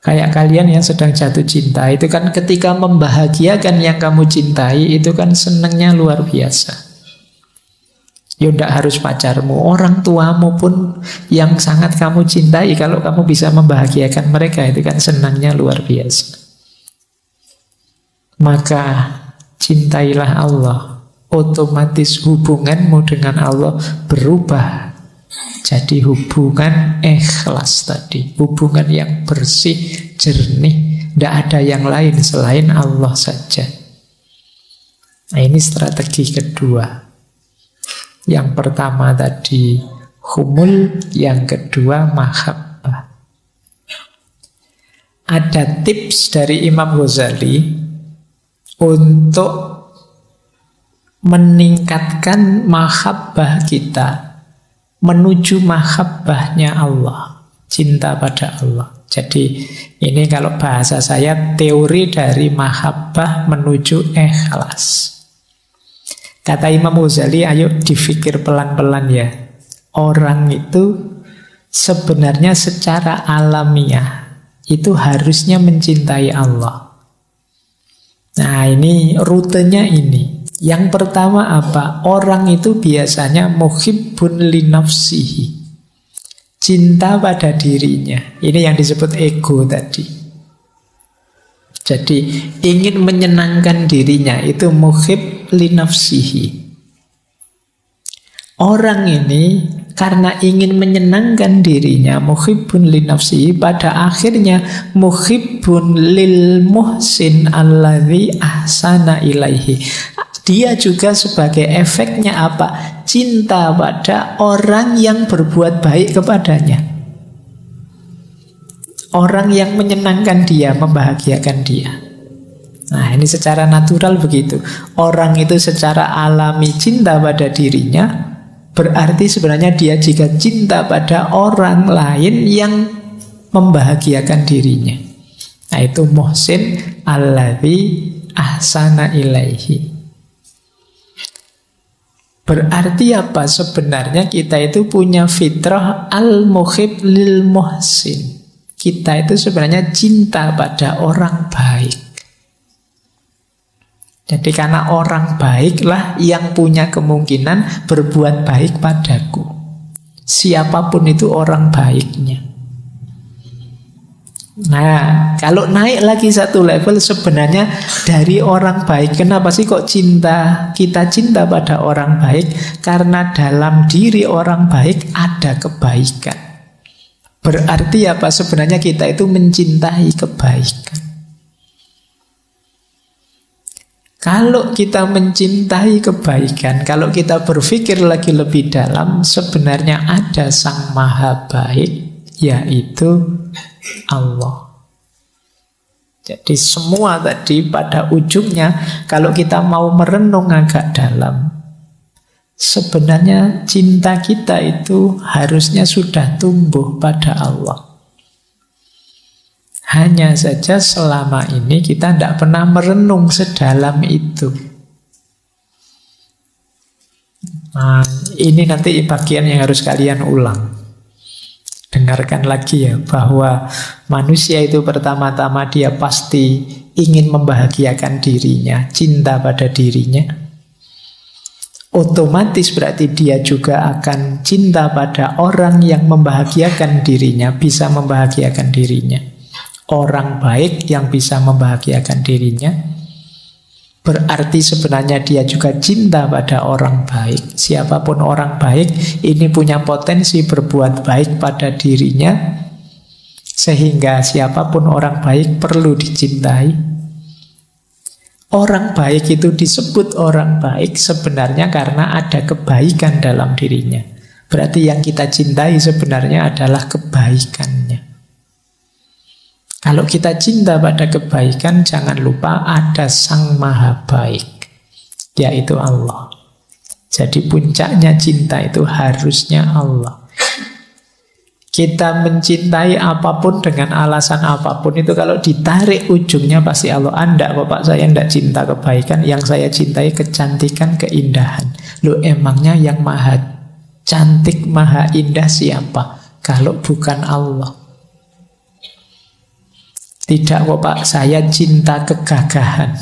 Kayak kalian yang sedang jatuh cinta, itu kan ketika membahagiakan yang kamu cintai, itu kan senangnya luar biasa. Ya tidak harus pacarmu, orang tuamu pun yang sangat kamu cintai, kalau kamu bisa membahagiakan mereka, itu kan senangnya luar biasa. Maka cintailah Allah, otomatis hubunganmu dengan Allah berubah jadi hubungan ikhlas tadi, hubungan yang bersih, jernih, tidak ada yang lain selain Allah saja. Nah, ini strategi kedua. Yang pertama tadi humul, yang kedua mahabbah. Ada tips dari Imam Ghazali untuk meningkatkan mahabbah kita menuju mahabbahnya Allah, cinta pada Allah. Jadi ini kalau bahasa saya teori dari mahabbah menuju ikhlas. Kata Imam Ghazali, ayo dipikir pelan-pelan ya. Orang itu sebenarnya secara alamiah itu harusnya mencintai Allah. Nah, ini rutenya ini. Yang pertama apa? Orang itu biasanya muhibbun li nafsihi. Cinta pada dirinya. Ini yang disebut ego tadi. Jadi ingin menyenangkan dirinya, itu muhib li nafsihi. Orang ini karena ingin menyenangkan dirinya, muhibbun li nafsihi, pada akhirnya muhibbun lil muhsin alladzi ahsana ilaihi. Dia juga sebagai efeknya apa? Cinta pada orang yang berbuat baik kepadanya. Orang yang menyenangkan dia, membahagiakan dia. Nah, ini secara natural begitu. Orang itu secara alami cinta pada dirinya, berarti sebenarnya dia jika cinta pada orang lain yang membahagiakan dirinya. Nah, itu muhsin alladzi ahsana ilaihi. Berarti apa? Sebenarnya kita itu punya fitrah al-muhib lil muhsin. Kita itu sebenarnya cinta pada orang baik. Jadi karena orang baiklah yang punya kemungkinan berbuat baik padaku. Siapapun itu orang baiknya. Nah, kalau naik lagi satu level sebenarnya dari orang baik. Kenapa sih kok kita cinta pada orang baik? Karena dalam diri orang baik ada kebaikan. Berarti apa? Sebenarnya kita itu mencintai kebaikan. Kalau kita mencintai kebaikan, kalau kita berpikir lagi lebih dalam, sebenarnya ada Sang Maha Baik, yaitu Allah. Jadi semua tadi pada ujungnya, kalau kita mau merenung agak dalam, sebenarnya cinta kita itu harusnya sudah tumbuh pada Allah. Hanya saja selama ini kita tidak pernah merenung sedalam itu. Nah, ini nanti bagian yang harus kalian ulang. Dengarkan lagi ya, bahwa manusia itu pertama-tama dia pasti ingin membahagiakan dirinya, cinta pada dirinya. Otomatis berarti dia juga akan cinta pada orang yang membahagiakan dirinya, bisa membahagiakan dirinya. Orang baik yang bisa membahagiakan dirinya, berarti sebenarnya dia juga cinta pada orang baik. Siapapun orang baik, ini punya potensi berbuat baik pada dirinya, sehingga siapapun orang baik perlu dicintai. Orang baik itu disebut orang baik sebenarnya karena ada kebaikan dalam dirinya. Berarti yang kita cintai sebenarnya adalah kebaikannya. Kalau kita cinta pada kebaikan, jangan lupa ada Sang Maha Baik, yaitu Allah. Jadi puncaknya cinta itu harusnya Allah. Kita mencintai apapun dengan alasan apapun itu kalau ditarik ujungnya pasti Allah. Anda, Bapak, saya tidak cinta kebaikan, yang saya cintai kecantikan, keindahan. Loh, emangnya yang maha cantik, maha indah siapa? Kalau bukan Allah. Tidak kok Pak, saya cinta kegagahan.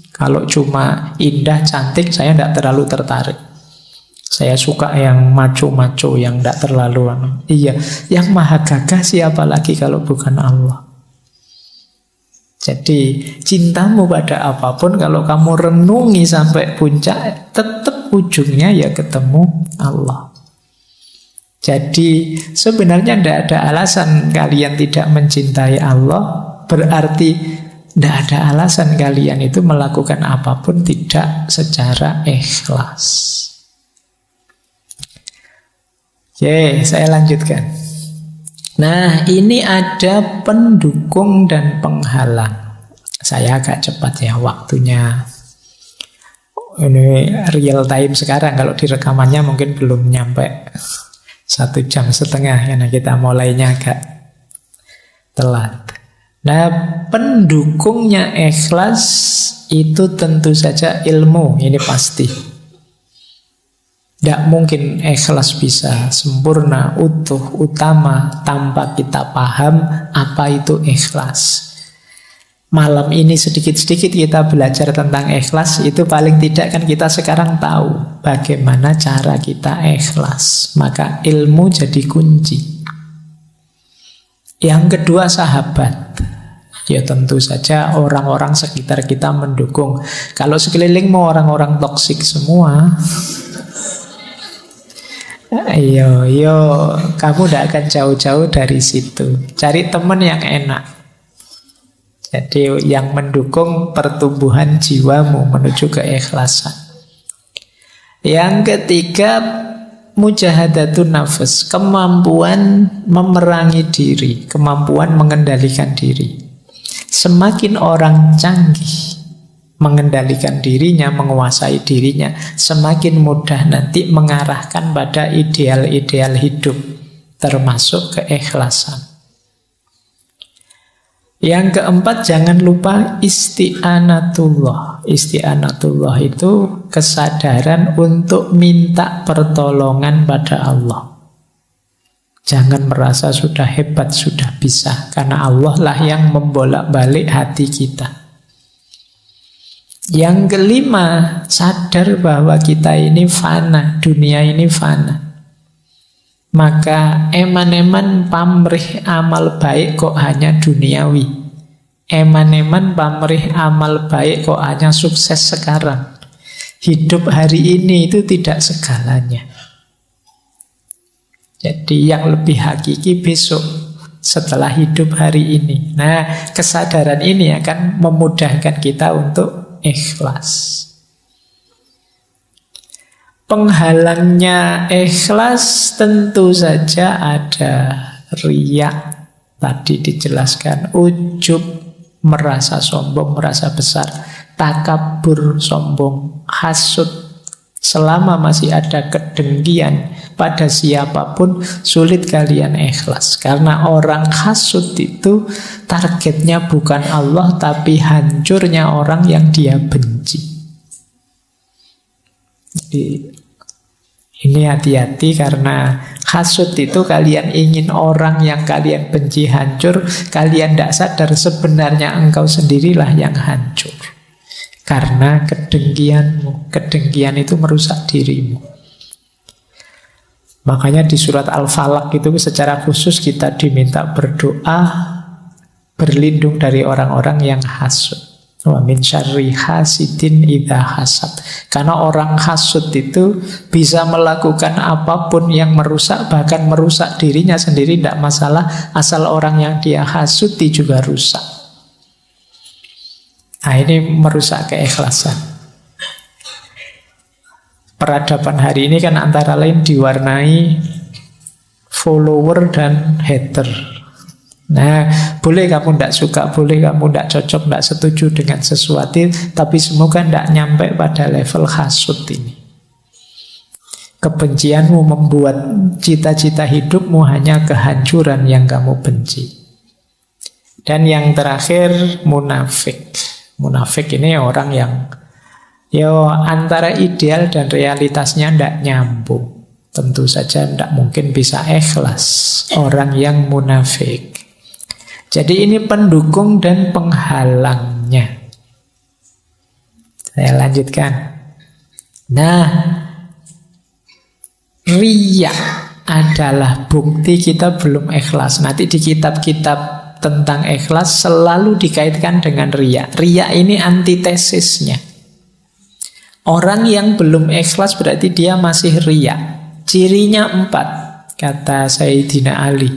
Kalau cuma indah, cantik, saya tidak terlalu tertarik. Saya suka yang maco-maco, yang tidak terlalu Iya, yang maha gagah siapa lagi kalau bukan Allah. Jadi cintamu pada apapun, kalau kamu renungi sampai puncak, tetap ujungnya ya ketemu Allah. Jadi sebenarnya tidak ada alasan kalian tidak mencintai Allah. Berarti tidak ada alasan kalian itu melakukan apapun tidak secara ikhlas. Oke, saya lanjutkan. Nah, ini ada pendukung dan penghalang. Saya agak cepat ya waktunya. Ini real time sekarang. Kalau di rekamannya mungkin belum nyampe 1,5 jam karena kita mulainya agak telat. Nah, pendukungnya ikhlas itu tentu saja ilmu. Ini pasti. Tidak mungkin ikhlas bisa sempurna, utuh, utama tanpa kita paham apa itu ikhlas. Malam ini sedikit-sedikit kita belajar tentang ikhlas. Itu paling tidak kan kita sekarang tahu bagaimana cara kita ikhlas. Maka ilmu jadi kunci. Yang kedua sahabat. Ya tentu saja orang-orang sekitar kita mendukung. Kalau sekelilingmu orang-orang toksik semua, Yo, kamu tidak akan jauh-jauh dari situ. Cari teman yang enak. Jadi yang mendukung pertumbuhan jiwamu menuju keikhlasan. Yang ketiga, mujahadatun nafas, kemampuan memerangi diri, kemampuan mengendalikan diri. Semakin orang canggih mengendalikan dirinya, menguasai dirinya, semakin mudah nanti mengarahkan pada ideal-ideal hidup, termasuk keikhlasan. Yang keempat, jangan lupa isti'anatullah. Isti'anatullah itu kesadaran untuk minta pertolongan pada Allah. Jangan merasa sudah hebat, sudah bisa, karena Allah lah yang membolak-balik hati kita. Yang kelima, sadar bahwa kita ini fana, dunia ini fana. Maka eman-eman pamrih amal baik kok hanya duniawi. Eman-eman pamrih amal baik kok hanya sukses sekarang. Hidup hari ini itu tidak segalanya. Jadi yang lebih hakiki besok setelah hidup hari ini. Nah, kesadaran ini akan memudahkan kita untuk ikhlas. Penghalangnya ikhlas tentu saja ada riya. Tadi dijelaskan ujub, merasa sombong, merasa besar, takabur, sombong, hasud. Selama masih ada kedengkian pada siapapun, sulit kalian ikhlas. Karena orang hasud itu targetnya bukan Allah, tapi hancurnya orang yang dia benci. Jadi ini hati-hati, karena hasud itu kalian ingin orang yang kalian benci hancur. Kalian tidak sadar sebenarnya engkau sendirilah yang hancur. Karena kedengkianmu. Kedengkian itu merusak dirimu. Makanya di surat Al-Falaq itu secara khusus kita diminta berdoa berlindung dari orang-orang yang hasud. Wa min syarri hasidin idza hasad. Karena orang hasud itu bisa melakukan apapun yang merusak, bahkan merusak dirinya sendiri tidak masalah, asal orang yang dia hasuti juga rusak. Nah, ini merusak keikhlasan. Peradaban hari ini kan antara lain diwarnai follower dan hater. Nah, boleh kamu tidak suka, boleh kamu tidak cocok, tidak setuju dengan sesuatu, tapi semoga tidak nyampe pada level hasud ini. Kebencianmu membuat cita-cita hidupmu hanya kehancuran yang kamu benci. Dan yang terakhir, munafik. Munafik ini orang yang antara ideal dan realitasnya tidak nyambung. Tentu saja tidak mungkin bisa ikhlas orang yang munafik. Jadi ini pendukung dan penghalangnya. Saya lanjutkan. Nah, riya adalah bukti kita belum ikhlas. Nanti di kitab-kitab tentang ikhlas selalu dikaitkan dengan riya. Riya ini antitesisnya. Orang yang belum ikhlas berarti dia masih riya. Cirinya 4, kata Sayyidina Ali.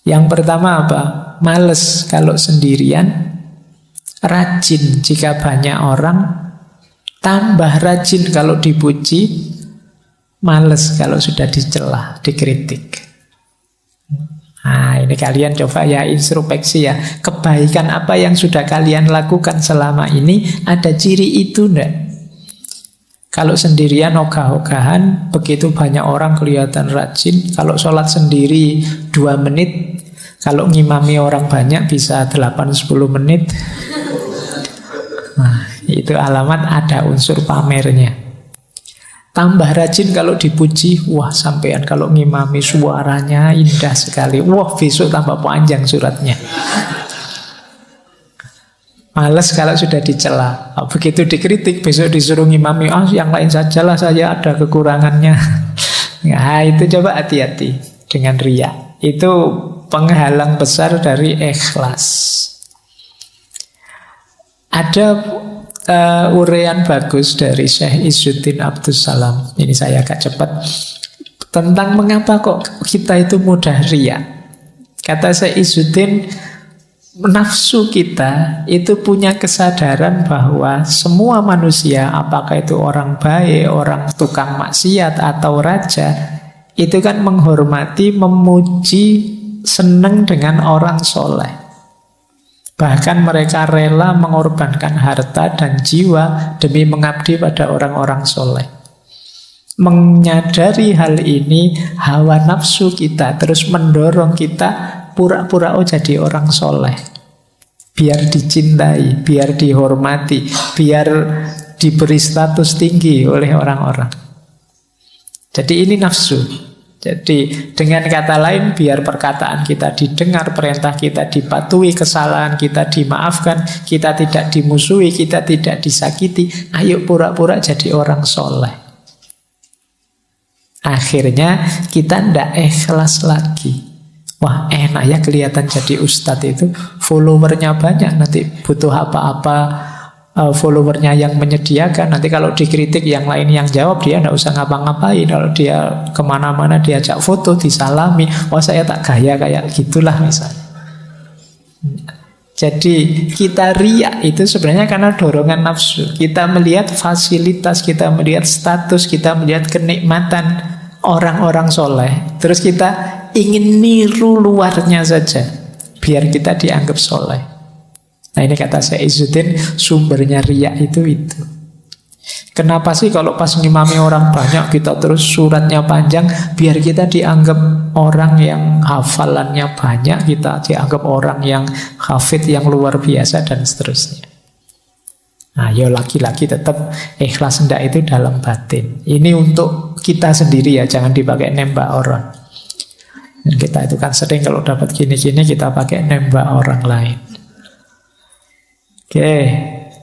Yang pertama apa? Males kalau sendirian, rajin jika banyak orang, tambah rajin kalau dipuji, males kalau sudah dicela, dikritik. Nah, ini kalian coba ya introspeksi ya. Kebaikan apa yang sudah kalian lakukan selama ini, ada ciri itu enggak? Kalau sendirian ogah-ogahan, begitu banyak orang kelihatan rajin. Kalau sholat sendiri 2 menit, kalau ngimami orang banyak bisa 8-10 menit. Nah, itu alamat ada unsur pamernya. Tambah rajin kalau dipuji, wah sampean kalau ngimami suaranya indah sekali. Wah besok tambah panjang suratnya. Males kalau sudah dicela. Begitu dikritik, besok disuruh ngimami, yang lain sajalah, saya ada kekurangannya. Nah, itu coba hati-hati dengan riya. Itu penghalang besar dari ikhlas. Ada uraian bagus dari Syekh Izzuddin Abdus Salam. Ini saya agak cepat. Tentang mengapa kok kita itu mudah riya. Kata Syekh Izzuddin, nafsu kita itu punya kesadaran bahwa semua manusia, apakah itu orang baik, orang tukang maksiat atau raja, itu kan menghormati, memuji, senang dengan orang soleh. Bahkan mereka rela mengorbankan harta dan jiwa demi mengabdi pada orang-orang soleh. Menyadari hal ini, hawa nafsu kita terus mendorong kita pura-pura jadi orang soleh, biar dicintai, biar dihormati, biar diberi status tinggi oleh orang-orang. Jadi ini nafsu. Jadi dengan kata lain, biar perkataan kita didengar, perintah kita dipatuhi, kesalahan kita dimaafkan, kita tidak dimusuhi, kita tidak disakiti, ayo pura-pura jadi orang soleh. Akhirnya kita tidak ikhlas lagi. Wah enak ya kelihatan jadi ustadz itu, followernya banyak, nanti butuh apa-apa followernya yang menyediakan. Nanti kalau dikritik yang lain yang jawab, dia tidak usah ngapa-ngapain. Kalau dia kemana-mana diajak foto, disalami, wah saya tak gaya kayak gitulah misalnya. Jadi kita riya itu sebenarnya karena dorongan nafsu. Kita melihat fasilitas, kita melihat status, kita melihat kenikmatan orang-orang soleh, terus kita ingin niru luarnya saja biar kita dianggap soleh. Nah ini kata Syekh Izzuddin, sumbernya riya itu. Kenapa sih kalau pas ngimami orang banyak kita terus suratnya panjang, biar kita dianggap orang yang hafalannya banyak, kita dianggap orang yang hafid yang luar biasa dan seterusnya. Nah ya laki-laki tetap ikhlas hendak itu dalam batin. Ini untuk kita sendiri ya, jangan dipakai nembak orang. Dan kita itu kan sering kalau dapat gini-gini kita pakai nembak orang lain. Oke,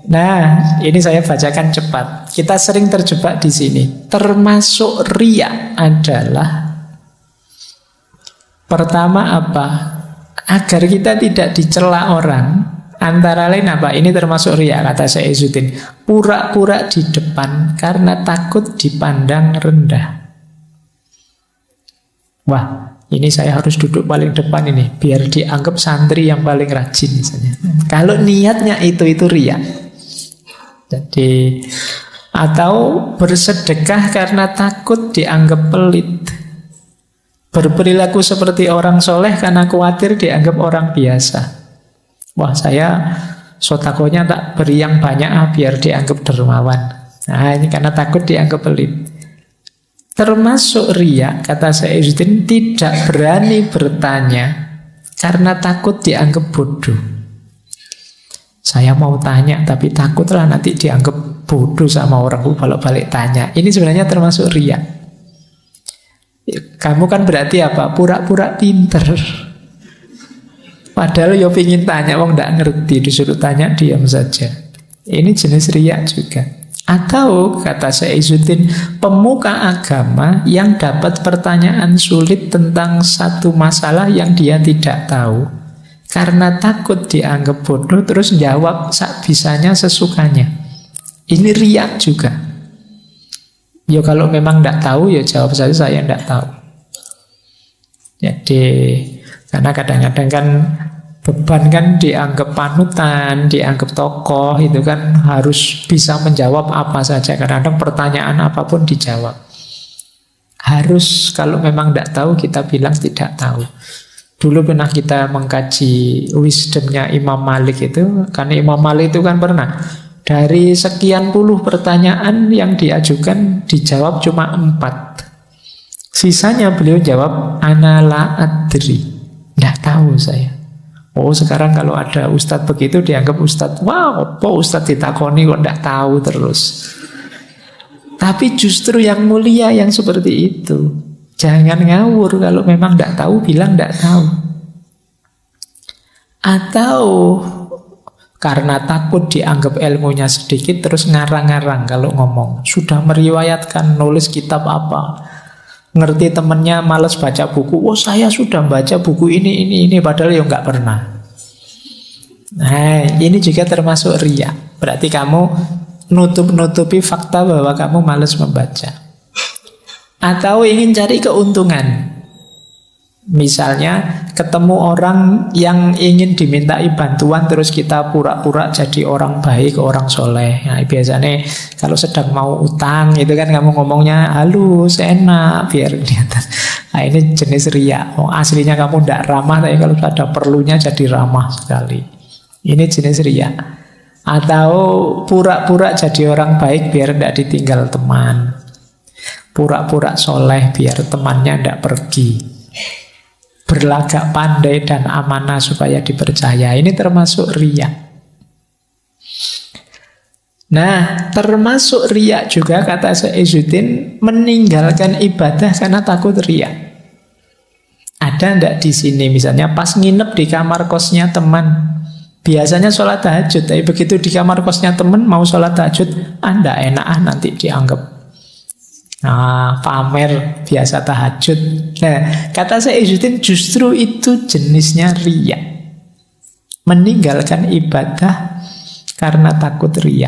nah ini saya bacakan cepat. Kita sering terjebak di sini. Termasuk riya adalah pertama apa? Agar kita tidak dicela orang. Antara lain apa? Ini termasuk riya kata Syekh Izzuddin. Pura-pura di depan karena takut dipandang rendah. Wah, ini saya harus duduk paling depan ini biar dianggap santri yang paling rajin misalnya. Kalau niatnya itu riya. Jadi atau bersedekah karena takut dianggap pelit. Berperilaku seperti orang soleh karena khawatir dianggap orang biasa. Wah saya sotakonya tak beri yang banyak biar dianggap dermawan. Nah ini karena takut dianggap pelit. Termasuk riya, kata Syekh Izzuddin, tidak berani bertanya karena takut dianggap bodoh. Saya mau tanya tapi takutlah nanti dianggap bodoh sama orang balik tanya. Ini sebenarnya termasuk riya. Kamu kan berarti apa? Pura-pura pinter. Padahal yo pingin tanya, wong ndak ngerti, disuruh tanya diam saja. Ini jenis riak juga. Atau kata Syekh Izzuddin, pemuka agama yang dapat pertanyaan sulit tentang satu masalah yang dia tidak tahu, karena takut dianggap bodoh terus jawab sak bisanya sesukanya. Ini riak juga. Ya kalau memang tidak tahu ya jawab saja saya tidak tahu. Jadi karena kadang-kadang kan beban kan dianggap panutan, dianggap tokoh, itu kan harus bisa menjawab apa saja. Kadang-kadang pertanyaan apapun dijawab. Harus kalau memang tidak tahu kita bilang tidak tahu. Dulu pernah kita mengkaji wisdomnya Imam Malik itu, karena Imam Malik itu kan pernah dari sekian puluh pertanyaan yang diajukan dijawab cuma 4. Sisanya beliau jawab ana la adri, tidak tahu saya. Oh sekarang kalau ada ustadz begitu dianggap ustadz, wah apa ustadz ditakoni kok tidak tahu terus. Tapi justru yang mulia yang seperti itu. Jangan ngawur, kalau memang tidak tahu bilang tidak tahu. Atau karena takut dianggap ilmunya sedikit terus ngarang-ngarang kalau ngomong. Sudah meriwayatkan nulis kitab apa, ngerti temennya malas baca buku, oh saya sudah baca buku ini, padahal ya nggak pernah. Nah ini juga termasuk riya. Berarti kamu nutup-nutupi fakta bahwa kamu malas membaca. Atau ingin cari keuntungan. Misalnya ketemu orang yang ingin dimintai bantuan, terus kita pura-pura jadi orang baik, orang soleh. Nah, biasanya kalau sedang mau utang itu kan kamu ngomongnya halus, enak, biar kelihatan. Nah ini jenis riya. Oh, aslinya kamu tidak ramah, tapi kalau ada perlunya jadi ramah sekali. Ini jenis riya. Atau pura-pura jadi orang baik biar tidak ditinggal teman. Pura-pura soleh biar temannya tidak pergi. Berlagak pandai dan amanah supaya dipercaya. Ini termasuk riya. Nah, termasuk riya juga kata Syekh Izzuddin, meninggalkan ibadah karena takut riya. Ada ndak di sini misalnya pas nginep di kamar kosnya teman, biasanya sholat tahajud, tapi begitu di kamar kosnya teman mau sholat tahajud, ndak enak nanti dianggap pamer biasa tahajud. Nah, kata Syekh Izzuddin justru itu jenisnya riya. Meninggalkan ibadah karena takut riya.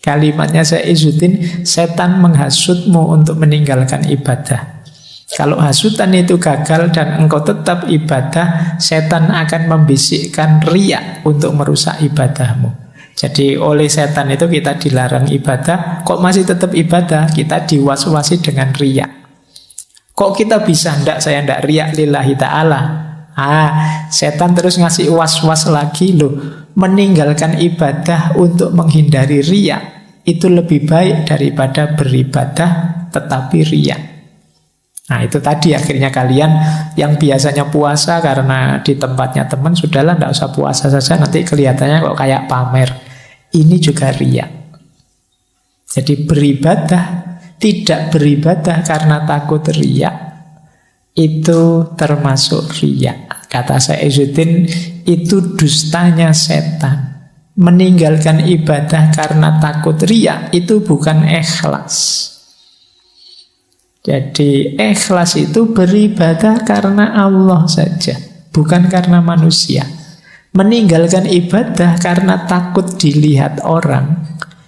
Kalimatnya Syekh Izzuddin, setan menghasutmu untuk meninggalkan ibadah. Kalau hasutan itu gagal dan engkau tetap ibadah, setan akan membisikkan riya untuk merusak ibadahmu. Jadi oleh setan itu kita dilarang ibadah, kok masih tetap ibadah, kita diwas-wasi dengan riya. Kok kita bisa saya ndak riya lillahi ta'ala. Setan terus ngasih was-was lagi loh. Meninggalkan ibadah untuk menghindari riya itu lebih baik daripada beribadah tetapi riya. Nah itu tadi akhirnya kalian yang biasanya puasa karena di tempatnya teman, sudahlah ndak usah puasa saja, nanti kelihatannya kok kayak pamer. Ini juga riya. Jadi beribadah, tidak beribadah karena takut riya, itu termasuk riya. Kata Syekh Izzuddin, itu dustanya setan. Meninggalkan ibadah karena takut riya itu bukan ikhlas. Jadi ikhlas itu beribadah karena Allah saja, bukan karena manusia. Meninggalkan ibadah karena takut dilihat orang,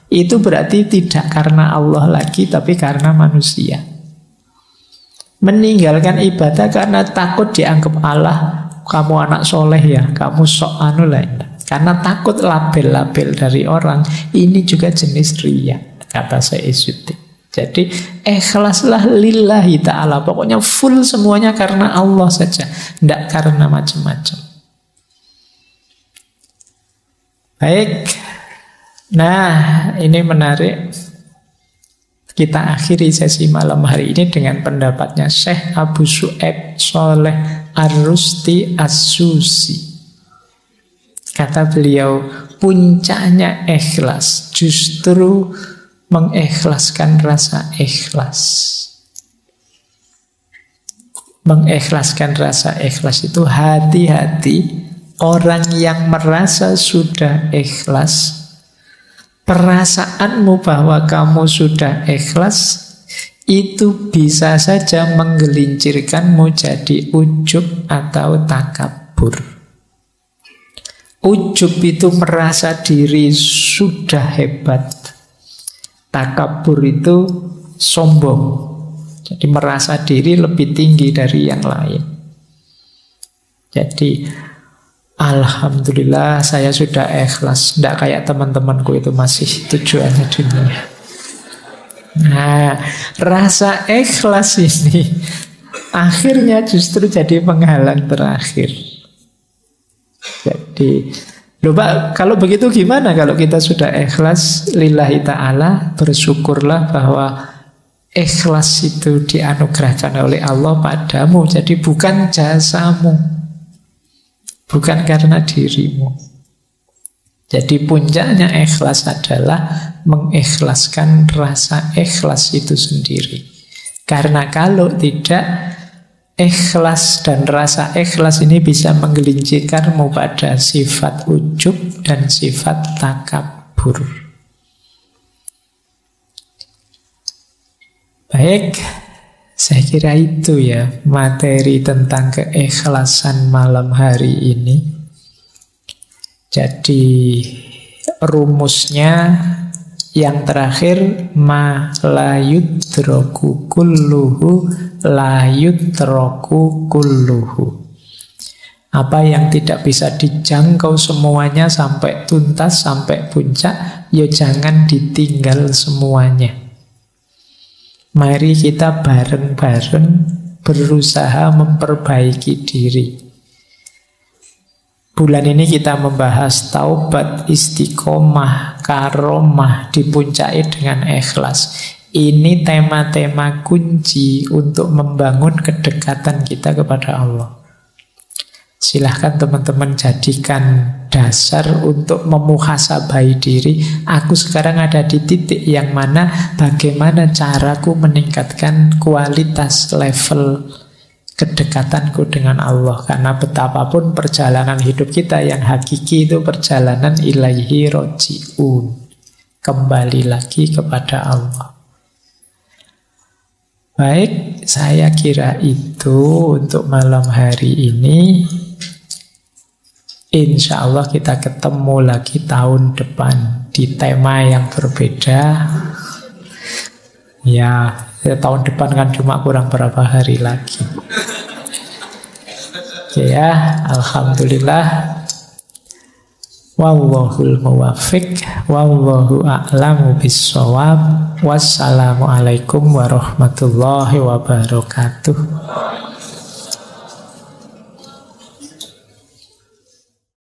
itu berarti tidak karena Allah lagi, tapi karena manusia. Meninggalkan ibadah karena takut dianggap Allah, kamu anak soleh ya, kamu sok anu lah. Karena takut label-label dari orang, ini juga jenis riya, kata Syekh Izzuddin. Jadi ikhlaslah lillahi ta'ala. Pokoknya full semuanya karena Allah saja, tidak karena macam-macam. Baik. Nah ini menarik. Kita akhiri sesi malam hari ini dengan pendapatnya Syekh Abu Syu'aib Sholeh Ar-Rusti As-Susi. Kata beliau, puncaknya ikhlas justru mengikhlaskan rasa ikhlas. Mengikhlaskan rasa ikhlas itu hati-hati. Orang yang merasa sudah ikhlas, perasaanmu bahwa kamu sudah ikhlas itu bisa saja menggelincirkanmu jadi ujub atau takabur. Ujub itu merasa diri sudah hebat. Takabur itu sombong. Jadi merasa diri lebih tinggi dari yang lain. Jadi alhamdulillah saya sudah ikhlas. Tidak kayak teman-temanku itu masih tujuannya dunia. Nah, rasa ikhlas ini akhirnya justru jadi penghalang terakhir. Jadi, Pak, kalau begitu gimana kalau kita sudah ikhlas lillahi ta'ala, bersyukurlah bahwa ikhlas itu dianugerahkan oleh Allah padamu. Jadi bukan jasamu, bukan karena dirimu. Jadi puncaknya ikhlas adalah mengikhlaskan rasa ikhlas itu sendiri. Karena kalau tidak, ikhlas dan rasa ikhlas ini bisa menggelincirkanmu pada sifat ujub dan sifat takabur. Baik, saya kira itu ya materi tentang keikhlasan malam hari ini. Jadi rumusnya yang terakhir, ma la yudroku kulluhu la yudroku kulluhu. Apa yang tidak bisa dijangkau semuanya sampai tuntas, sampai puncak, ya jangan ditinggal semuanya. Mari kita bareng-bareng berusaha memperbaiki diri. Bulan ini kita membahas taubat, istiqomah, karomah, dipuncai dengan ikhlas. Ini tema-tema kunci untuk membangun kedekatan kita kepada Allah. Silahkan teman-teman jadikan dasar untuk memuhasabai diri. Aku sekarang ada di titik yang mana, bagaimana caraku meningkatkan kualitas level kedekatanku dengan Allah. Karena betapapun perjalanan hidup kita yang hakiki itu perjalanan ilaihi roji'un, kembali lagi kepada Allah. Baik, saya kira itu untuk malam hari ini. Insya Allah kita ketemu lagi tahun depan di tema yang berbeda. Ya, tahun depan kan cuma kurang berapa hari lagi. Oke ya, alhamdulillah. Wallahul muwaffiq, wallahu a'lamu bissawab. Wassalamualaikum warahmatullahi wabarakatuh.